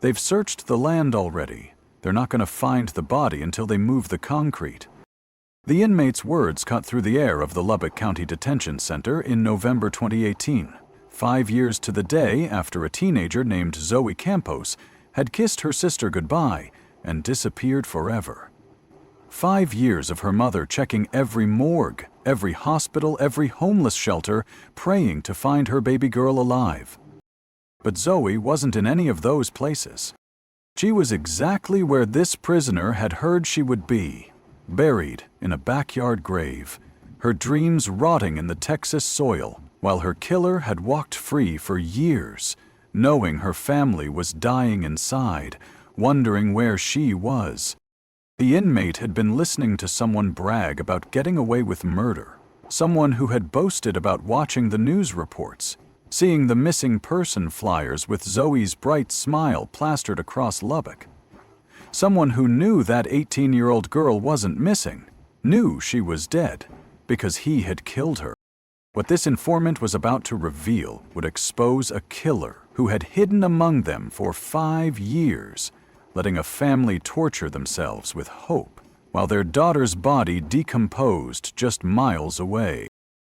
They've searched the land already. They're not going to find the body until they move the concrete. The inmate's words cut through the air of the Lubbock County Detention Center in November 2018, 5 years to the day after a teenager named Zoe Campos had kissed her sister goodbye and disappeared forever. 5 years of her mother checking every morgue, every hospital, every homeless shelter, praying to find her baby girl alive. But Zoe wasn't in any of those places. She was exactly where this prisoner had heard she would be, buried in a backyard grave, her dreams rotting in the Texas soil, while her killer had walked free for years, knowing her family was dying inside, wondering where she was. The inmate had been listening to someone brag about getting away with murder, someone who had boasted about watching the news reports, seeing the missing person flyers with Zoe's bright smile plastered across Lubbock. Someone who knew that 18-year-old girl wasn't missing, knew she was dead, because he had killed her. What this informant was about to reveal would expose a killer who had hidden among them for 5 years, letting a family torture themselves with hope, while their daughter's body decomposed just miles away.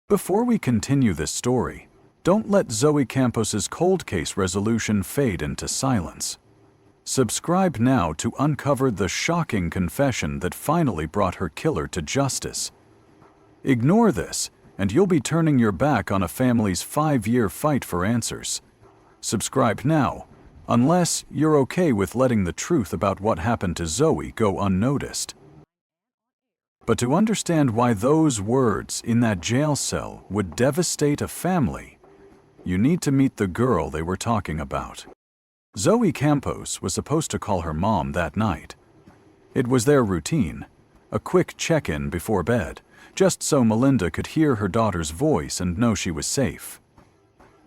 Before we continue this story, don't let Zoe Campos's cold case resolution fade into silence. Subscribe now to uncover the shocking confession that finally brought her killer to justice. Ignore this, and you'll be turning your back on a family's 5-year fight for answers. Subscribe now, unless you're okay with letting the truth about what happened to Zoe go unnoticed. But to understand why those words in that jail cell would devastate a family, you need to meet the girl they were talking about. Zoe Campos was supposed to call her mom that night. It was their routine, a quick check-in before bed, just so Melinda could hear her daughter's voice and know she was safe.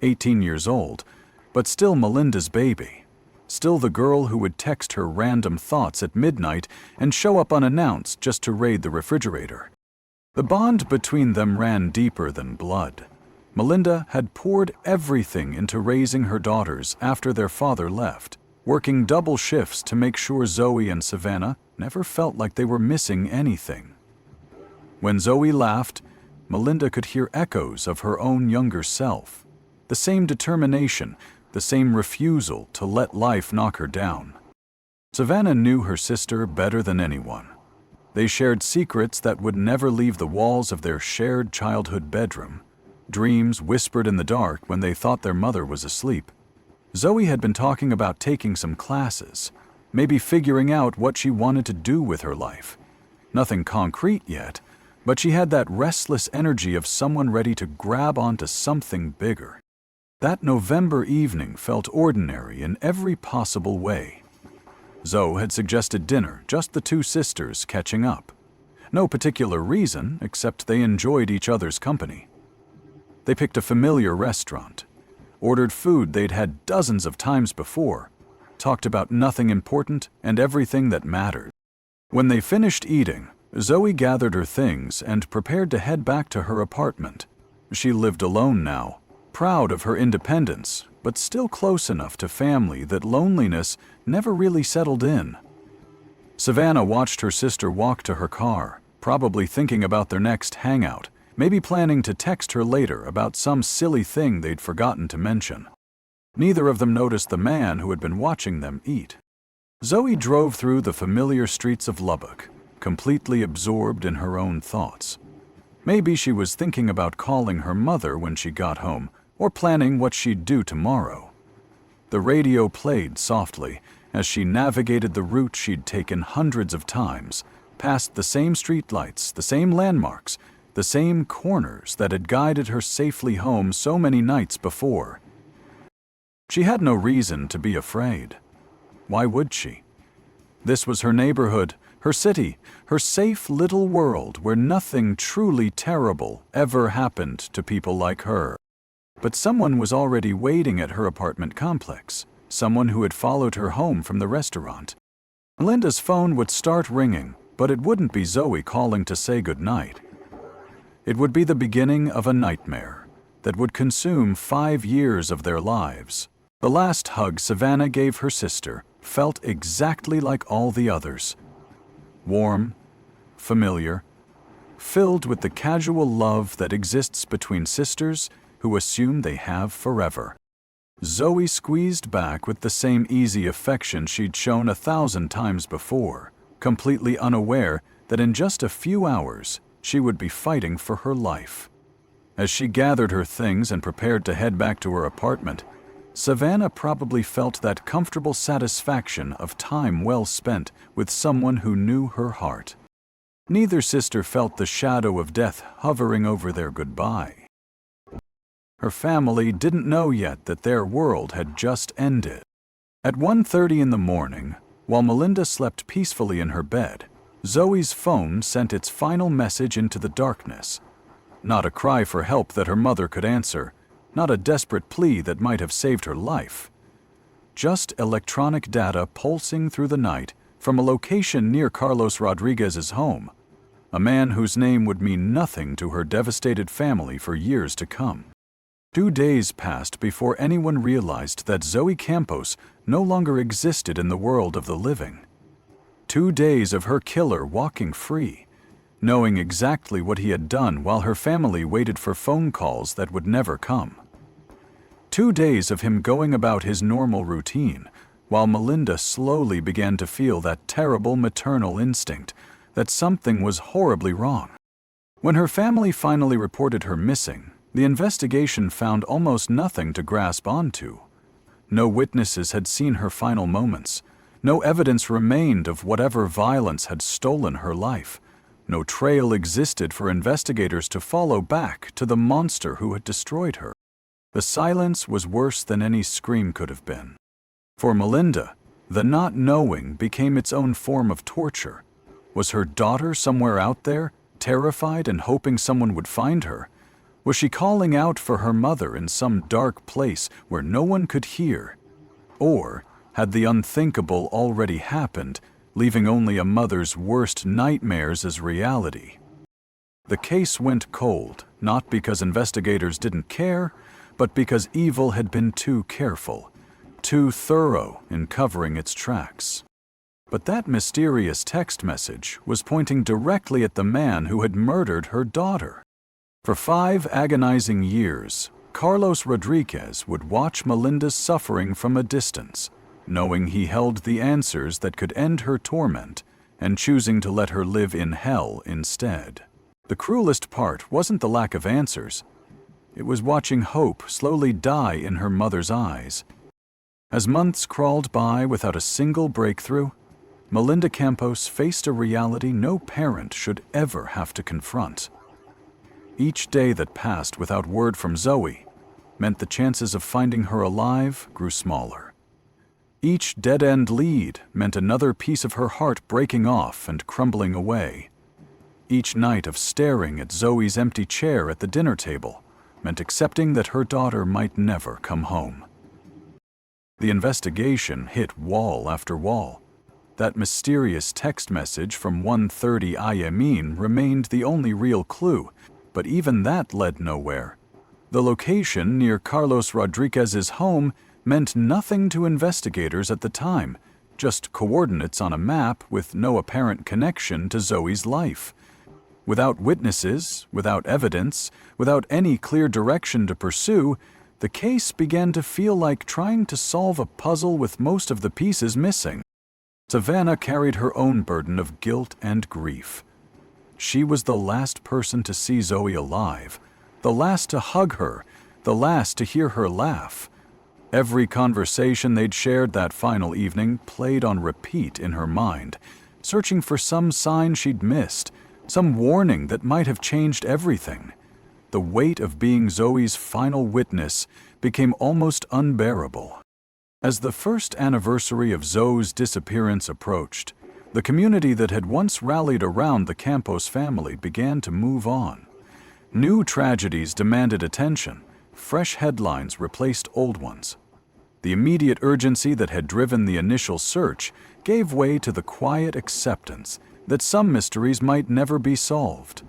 18 years old, but still Melinda's baby. Still the girl who would text her random thoughts at midnight and show up unannounced just to raid the refrigerator. The bond between them ran deeper than blood. Melinda had poured everything into raising her daughters after their father left, working double shifts to make sure Zoe and Savannah never felt like they were missing anything. When Zoe laughed, Melinda could hear echoes of her own younger self, the same determination, the same refusal to let life knock her down. Savannah knew her sister better than anyone. They shared secrets that would never leave the walls of their shared childhood bedroom, dreams whispered in the dark when they thought their mother was asleep. Zoe had been talking about taking some classes, maybe figuring out what she wanted to do with her life. Nothing concrete yet, but she had that restless energy of someone ready to grab onto something bigger. That November evening felt ordinary in every possible way. Zoe had suggested dinner, just the two sisters catching up. No particular reason, except they enjoyed each other's company. They picked a familiar restaurant, ordered food they'd had dozens of times before, talked about nothing important and everything that mattered. When they finished eating, Zoe gathered her things and prepared to head back to her apartment. She lived alone now, proud of her independence, but still close enough to family that loneliness never really settled in. Savannah watched her sister walk to her car, probably thinking about their next hangout, maybe planning to text her later about some silly thing they'd forgotten to mention. Neither of them noticed the man who had been watching them eat. Zoe drove through the familiar streets of Lubbock, completely absorbed in her own thoughts. Maybe she was thinking about calling her mother when she got home, or planning what she'd do tomorrow. The radio played softly as she navigated the route she'd taken hundreds of times, past the same streetlights, the same landmarks, the same corners that had guided her safely home so many nights before. She had no reason to be afraid. Why would she? This was her neighborhood, her city, her safe little world where nothing truly terrible ever happened to people like her. But someone was already waiting at her apartment complex, someone who had followed her home from the restaurant. Melinda's phone would start ringing, but it wouldn't be Zoe calling to say goodnight. It would be the beginning of a nightmare that would consume 5 years of their lives. The last hug Savannah gave her sister felt exactly like all the others. Warm, familiar, filled with the casual love that exists between sisters who assume they have forever. Zoe squeezed back with the same easy affection she'd shown 1,000 times before, completely unaware that in just a few hours she would be fighting for her life. As she gathered her things and prepared to head back to her apartment, Savannah probably felt that comfortable satisfaction of time well spent with someone who knew her heart. Neither sister felt the shadow of death hovering over their goodbye. Her family didn't know yet that their world had just ended. At 1:30 in the morning, while Melinda slept peacefully in her bed, Zoe's phone sent its final message into the darkness. Not a cry for help that her mother could answer, not a desperate plea that might have saved her life. Just electronic data pulsing through the night from a location near Carlos Rodriguez's home, a man whose name would mean nothing to her devastated family for years to come. 2 days passed before anyone realized that Zoe Campos no longer existed in the world of the living. 2 days of her killer walking free, knowing exactly what he had done while her family waited for phone calls that would never come. 2 days of him going about his normal routine, while Melinda slowly began to feel that terrible maternal instinct that something was horribly wrong. When her family finally reported her missing, the investigation found almost nothing to grasp onto. No witnesses had seen her final moments. No evidence remained of whatever violence had stolen her life. No trail existed for investigators to follow back to the monster who had destroyed her. The silence was worse than any scream could have been. For Melinda, the not knowing became its own form of torture. Was her daughter somewhere out there, terrified and hoping someone would find her? Was she calling out for her mother in some dark place where no one could hear? Or had the unthinkable already happened, leaving only a mother's worst nightmares as reality? The case went cold, not because investigators didn't care, but because evil had been too careful, too thorough in covering its tracks. But that mysterious text message was pointing directly at the man who had murdered her daughter. For 5 agonizing years, Carlos Rodriquez would watch Melinda's suffering from a distance, knowing he held the answers that could end her torment and choosing to let her live in hell instead. The cruelest part wasn't the lack of answers. It was watching hope slowly die in her mother's eyes. As months crawled by without a single breakthrough, Melinda Campos faced a reality no parent should ever have to confront. Each day that passed without word from Zoe meant the chances of finding her alive grew smaller. Each dead-end lead meant another piece of her heart breaking off and crumbling away. Each night of staring at Zoe's empty chair at the dinner table meant accepting that her daughter might never come home. The investigation hit wall after wall. That mysterious text message from 1:30 IME remained the only real clue, but even that led nowhere. The location near Carlos Rodriguez's home meant nothing to investigators at the time, just coordinates on a map with no apparent connection to Zoe's life. Without witnesses, without evidence, without any clear direction to pursue, the case began to feel like trying to solve a puzzle with most of the pieces missing. Savannah carried her own burden of guilt and grief. She was the last person to see Zoe alive, the last to hug her, the last to hear her laugh. Every conversation they'd shared that final evening played on repeat in her mind, searching for some sign she'd missed, some warning that might have changed everything. The weight of being Zoe's final witness became almost unbearable. As the first anniversary of Zoe's disappearance approached, the community that had once rallied around the Campos family began to move on. New tragedies demanded attention. Fresh headlines replaced old ones. The immediate urgency that had driven the initial search gave way to the quiet acceptance that some mysteries might never be solved.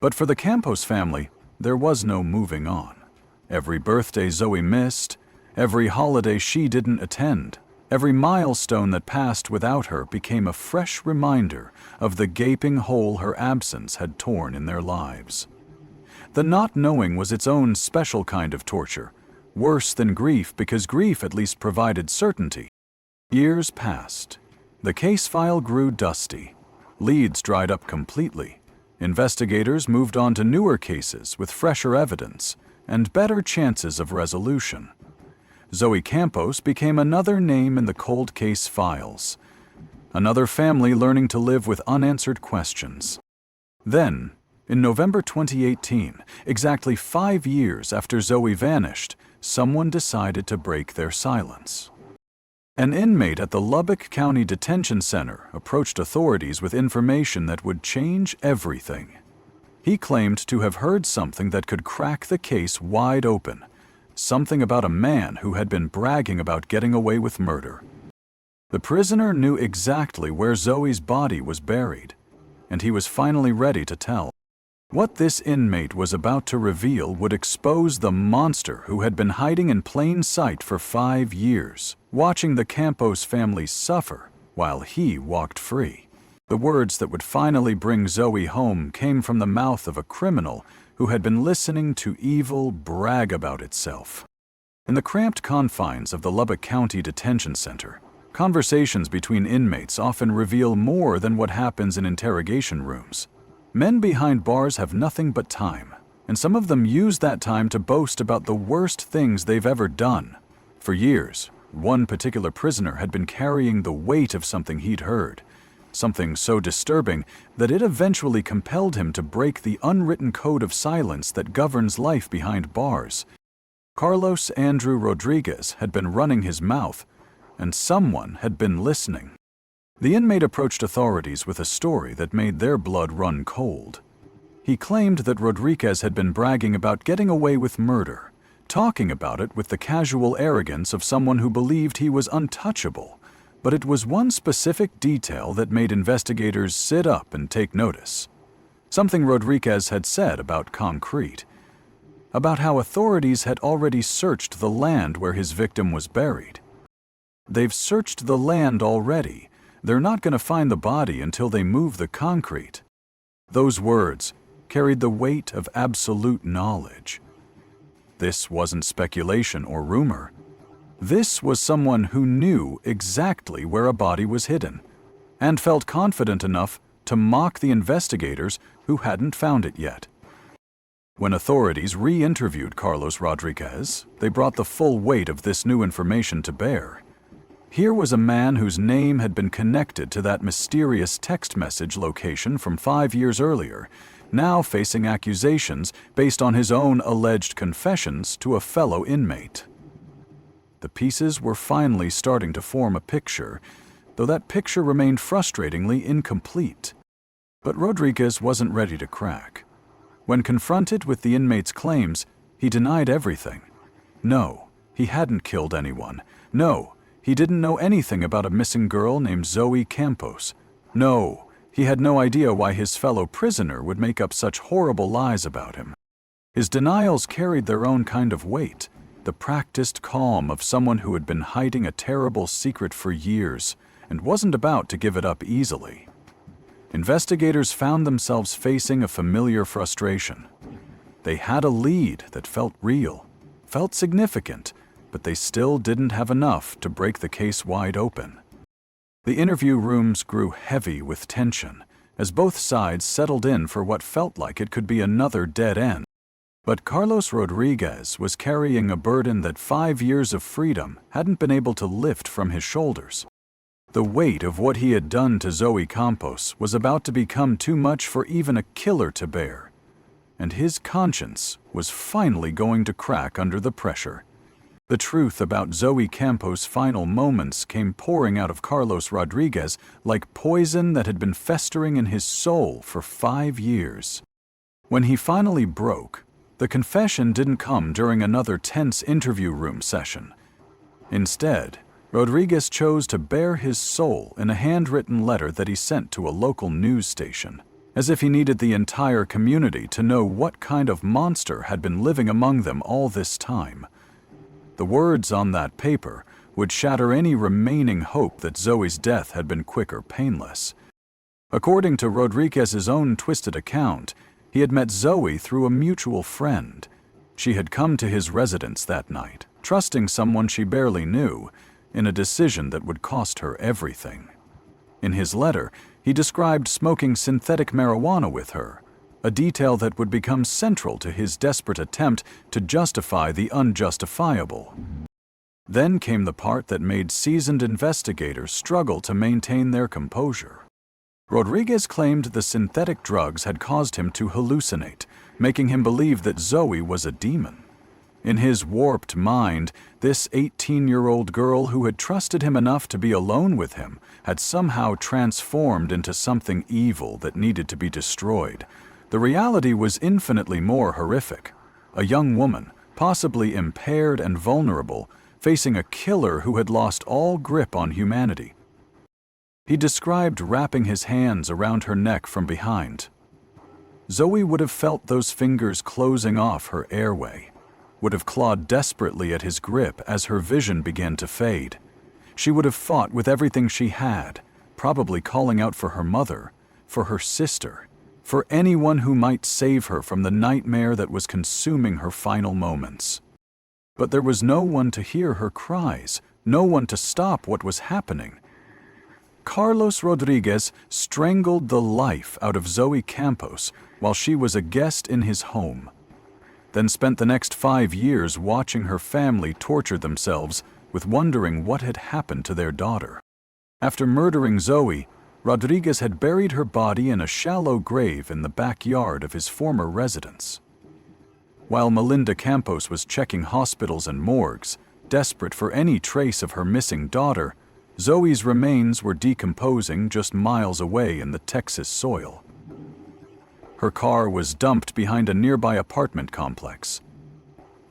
But for the Campos family, there was no moving on. Every birthday Zoe missed, Every holiday she didn't attend, every milestone that passed without her became a fresh reminder of the gaping hole her absence had torn in their lives. The not knowing was its own special kind of torture, worse than grief because grief at least provided certainty. Years passed. The case file grew dusty. Leads dried up completely. Investigators moved on to newer cases with fresher evidence and better chances of resolution. Zoe Campos became another name in the cold case files. Another family learning to live with unanswered questions. Then, in November 2018, exactly 5 years after Zoe vanished, someone decided to break their silence. An inmate at the Lubbock County Detention Center approached authorities with information that would change everything. He claimed to have heard something that could crack the case wide open, something about a man who had been bragging about getting away with murder. The prisoner knew exactly where Zoe's body was buried, and he was finally ready to tell. What this inmate was about to reveal would expose the monster who had been hiding in plain sight for 5 years, watching the Campos family suffer while he walked free. The words that would finally bring Zoe home came from the mouth of a criminal who had been listening to evil brag about itself. In the cramped confines of the Lubbock County Detention Center, conversations between inmates often reveal more than what happens in interrogation rooms. Men behind bars have nothing but time, and some of them use that time to boast about the worst things they've ever done. For years, one particular prisoner had been carrying the weight of something he'd heard, something so disturbing that it eventually compelled him to break the unwritten code of silence that governs life behind bars. Carlos Andrew Rodriquez had been running his mouth, and someone had been listening. The inmate approached authorities with a story that made their blood run cold. He claimed that Rodriquez had been bragging about getting away with murder, talking about it with the casual arrogance of someone who believed he was untouchable. But it was one specific detail that made investigators sit up and take notice. Something Rodriquez had said about concrete, about how authorities had already searched the land where his victim was buried. They've searched the land already. They're not going to find the body until they move the concrete. Those words carried the weight of absolute knowledge. This wasn't speculation or rumor. This was someone who knew exactly where a body was hidden, and felt confident enough to mock the investigators who hadn't found it yet. When authorities re-interviewed Carlos Rodriquez, they brought the full weight of this new information to bear. Here was a man whose name had been connected to that mysterious text message location from 5 years earlier, now facing accusations based on his own alleged confessions to a fellow inmate. The pieces were finally starting to form a picture, though that picture remained frustratingly incomplete. But Rodriquez wasn't ready to crack. When confronted with the inmate's claims, he denied everything. No, he hadn't killed anyone. No, he didn't know anything about a missing girl named Zoe Campos. No, he had no idea why his fellow prisoner would make up such horrible lies about him. His denials carried their own kind of weight, the practiced calm of someone who had been hiding a terrible secret for years and wasn't about to give it up easily. Investigators found themselves facing a familiar frustration. They had a lead that felt real, felt significant, but they still didn't have enough to break the case wide open. The interview rooms grew heavy with tension as both sides settled in for what felt like it could be another dead end. But Carlos Rodriquez was carrying a burden that 5 years of freedom hadn't been able to lift from his shoulders. The weight of what he had done to Zoe Campos was about to become too much for even a killer to bear, and his conscience was finally going to crack under the pressure. The truth about Zoe Campos' final moments came pouring out of Carlos Rodriquez like poison that had been festering in his soul for 5 years. When he finally broke, the confession didn't come during another tense interview room session. Instead, Rodriquez chose to bare his soul in a handwritten letter that he sent to a local news station, as if he needed the entire community to know what kind of monster had been living among them all this time. The words on that paper would shatter any remaining hope that Zoe's death had been quick or painless. According to Rodriguez's own twisted account, he had met Zoe through a mutual friend. She had come to his residence that night, trusting someone she barely knew, in a decision that would cost her everything. In his letter, he described smoking synthetic marijuana with her, a detail that would become central to his desperate attempt to justify the unjustifiable. Then came the part that made seasoned investigators struggle to maintain their composure. Rodriguez claimed the synthetic drugs had caused him to hallucinate, making him believe that Zoe was a demon. In his warped mind, this 18-year-old girl who had trusted him enough to be alone with him had somehow transformed into something evil that needed to be destroyed. The reality was infinitely more horrific. A young woman, possibly impaired and vulnerable, facing a killer who had lost all grip on humanity. He described wrapping his hands around her neck from behind. Zoe would have felt those fingers closing off her airway, would have clawed desperately at his grip as her vision began to fade. She would have fought with everything she had, probably calling out for her mother, for her sister, for anyone who might save her from the nightmare that was consuming her final moments. But there was no one to hear her cries, no one to stop what was happening. Carlos Rodriquez strangled the life out of Zoe Campos while she was a guest in his home, then spent the next 5 years watching her family torture themselves with wondering what had happened to their daughter. After murdering Zoe, Rodriguez had buried her body in a shallow grave in the backyard of his former residence. While Melinda Campos was checking hospitals and morgues, desperate for any trace of her missing daughter, Zoe's remains were decomposing just miles away in the Texas soil. Her car was dumped behind a nearby apartment complex.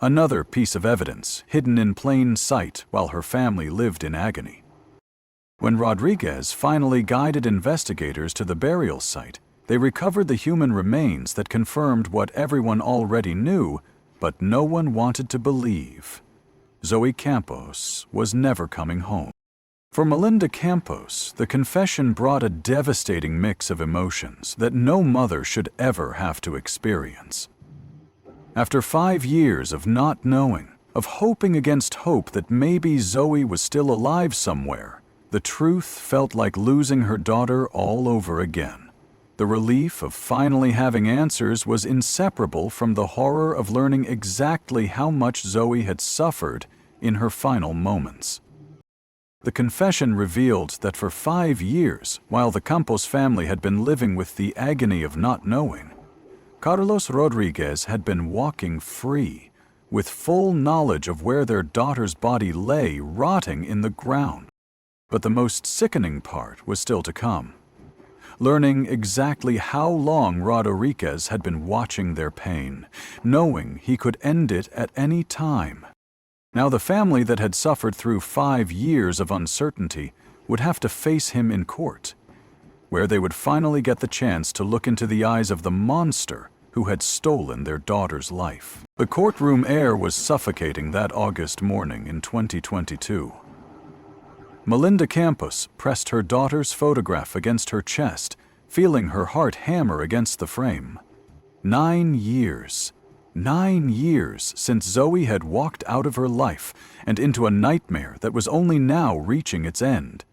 Another piece of evidence hidden in plain sight while her family lived in agony. When Rodriguez finally guided investigators to the burial site, they recovered the human remains that confirmed what everyone already knew, but no one wanted to believe. Zoe Campos was never coming home. For Melinda Campos, the confession brought a devastating mix of emotions that no mother should ever have to experience. After 5 years of not knowing, of hoping against hope that maybe Zoe was still alive somewhere, the truth felt like losing her daughter all over again. The relief of finally having answers was inseparable from the horror of learning exactly how much Zoe had suffered in her final moments. The confession revealed that for 5 years, while the Campos family had been living with the agony of not knowing, Carlos Rodriguez had been walking free, with full knowledge of where their daughter's body lay rotting in the ground. But the most sickening part was still to come. Learning exactly how long Rodriguez had been watching their pain, knowing he could end it at any time. Now the family that had suffered through 5 years of uncertainty would have to face him in court, where they would finally get the chance to look into the eyes of the monster who had stolen their daughter's life. The courtroom air was suffocating that August morning in 2022. Melinda Campos pressed her daughter's photograph against her chest, feeling her heart hammer against the frame. 9 years. 9 years since Zoe had walked out of her life and into a nightmare that was only now reaching its end.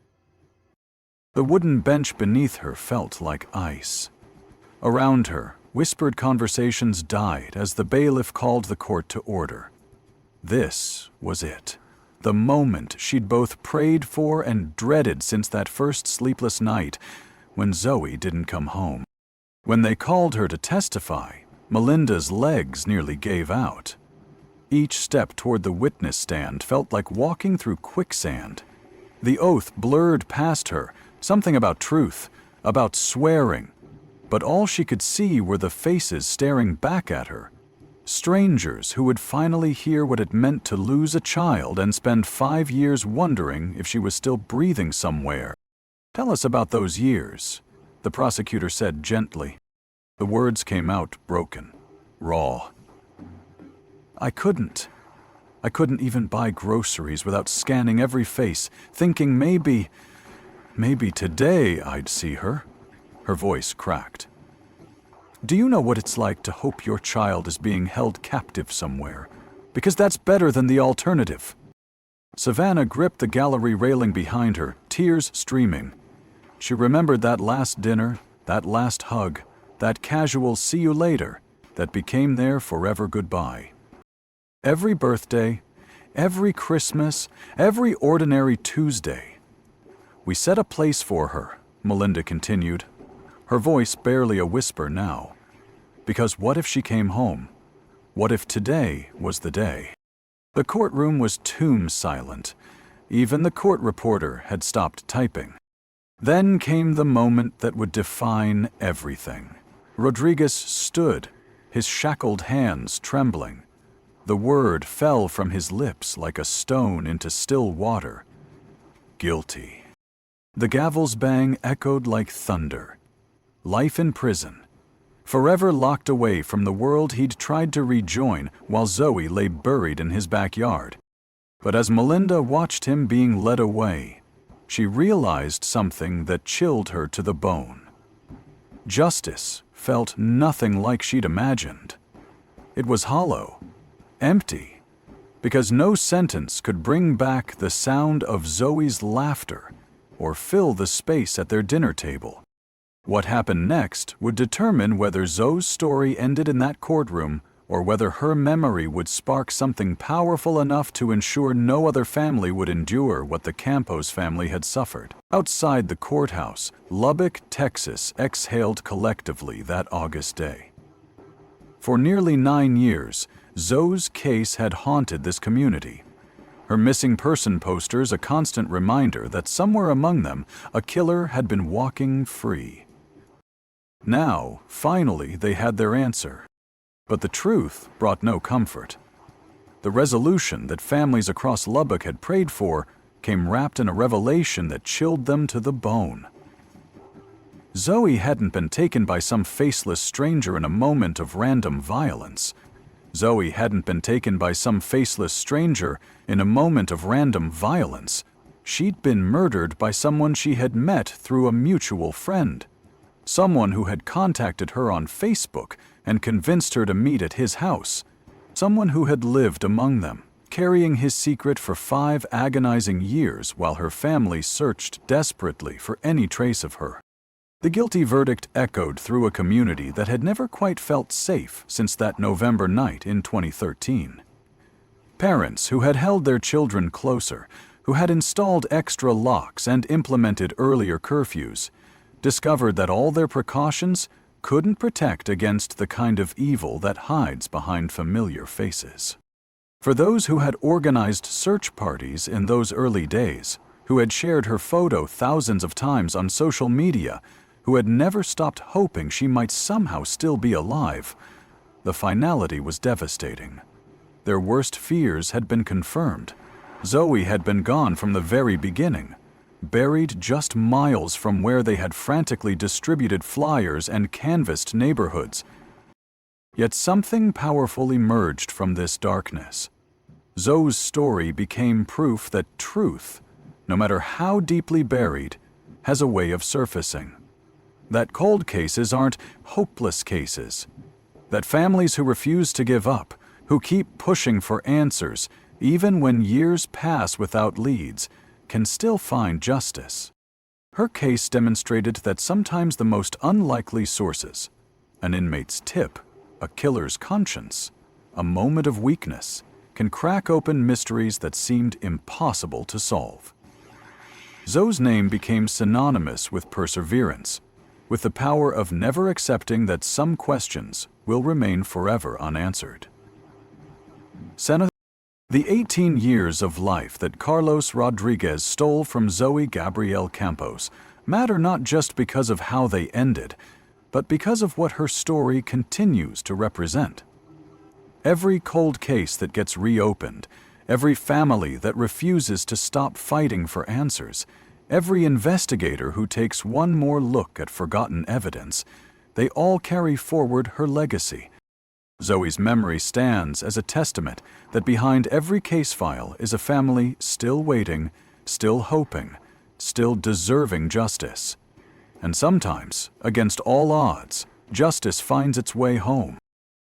The wooden bench beneath her felt like ice. Around her, whispered conversations died as the bailiff called the court to order. This was it. The moment she'd both prayed for and dreaded since that first sleepless night when Zoe didn't come home. When they called her to testify, Melinda's legs nearly gave out. Each step toward the witness stand felt like walking through quicksand. The oath blurred past her, something about truth, about swearing, but all she could see were the faces staring back at her. Strangers who would finally hear what it meant to lose a child and spend 5 years wondering if she was still breathing somewhere. "Tell us about those years," the prosecutor said gently. The words came out broken, raw. "I couldn't. I couldn't even buy groceries without scanning every face, thinking maybe today I'd see her. Her voice cracked. Do you know what it's like to hope your child is being held captive somewhere? Because that's better than the alternative. Savannah gripped the gallery railing behind her, tears streaming. She remembered that last dinner, that last hug, that casual see you later that became their forever goodbye. Every birthday, every Christmas, every ordinary Tuesday. We set a place for her, Melinda continued, her voice barely a whisper now. Because what if she came home? What if today was the day? The courtroom was tomb silent. Even the court reporter had stopped typing. Then came the moment that would define everything. Rodriguez stood, his shackled hands trembling. The word fell from his lips like a stone into still water. Guilty. The gavel's bang echoed like thunder. Life in prison. Forever locked away from the world he'd tried to rejoin while Zoe lay buried in his backyard. But as Melinda watched him being led away, she realized something that chilled her to the bone. Justice felt nothing like she'd imagined. It was hollow, empty, because no sentence could bring back the sound of Zoe's laughter or fill the space at their dinner table. What happened next would determine whether Zoe's story ended in that courtroom or whether her memory would spark something powerful enough to ensure no other family would endure what the Campos family had suffered. Outside the courthouse, Lubbock, Texas exhaled collectively that August day. For nearly 9 years, Zoe's case had haunted this community. Her missing person posters a constant reminder that somewhere among them, a killer had been walking free. Now, finally, they had their answer. But the truth brought no comfort. The resolution that families across Lubbock had prayed for came wrapped in a revelation that chilled them to the bone. Zoe hadn't been taken by some faceless stranger in a moment of random violence. Zoe hadn't been taken by some faceless stranger in a moment of random violence. She'd been murdered by someone she had met through a mutual friend. Someone who had contacted her on Facebook and convinced her to meet at his house. Someone who had lived among them, carrying his secret for 5 agonizing years while her family searched desperately for any trace of her. The guilty verdict echoed through a community that had never quite felt safe since that November night in 2013. Parents who had held their children closer, who had installed extra locks and implemented earlier curfews, discovered that all their precautions couldn't protect against the kind of evil that hides behind familiar faces. For those who had organized search parties in those early days, who had shared her photo thousands of times on social media, who had never stopped hoping she might somehow still be alive, the finality was devastating. Their worst fears had been confirmed. Zoe had been gone from the very beginning, buried just miles from where they had frantically distributed flyers and canvassed neighborhoods. Yet something powerful emerged from this darkness. Zoe's story became proof that truth, no matter how deeply buried, has a way of surfacing. That cold cases aren't hopeless cases. That families who refuse to give up, who keep pushing for answers, even when years pass without leads, can still find justice. Her case demonstrated that sometimes the most unlikely sources, an inmate's tip, a killer's conscience, a moment of weakness, can crack open mysteries that seemed impossible to solve. Zoe's name became synonymous with perseverance, with the power of never accepting that some questions will remain forever unanswered. The 18 years of life that Carlos Rodriquez stole from Zoe Gabrielle Campos matter not just because of how they ended, but because of what her story continues to represent. Every cold case that gets reopened, every family that refuses to stop fighting for answers, every investigator who takes one more look at forgotten evidence, they all carry forward her legacy. Zoe's memory stands as a testament that behind every case file is a family still waiting, still hoping, still deserving justice. And sometimes, against all odds, justice finds its way home.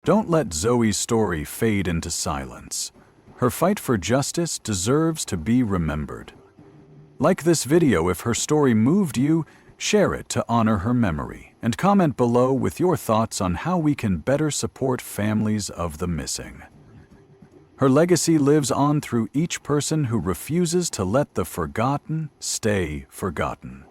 Don't let Zoe's story fade into silence. Her fight for justice deserves to be remembered. Like this video if her story moved you, share it to honor her memory, and comment below with your thoughts on how we can better support families of the missing. Her legacy lives on through each person who refuses to let the forgotten stay forgotten.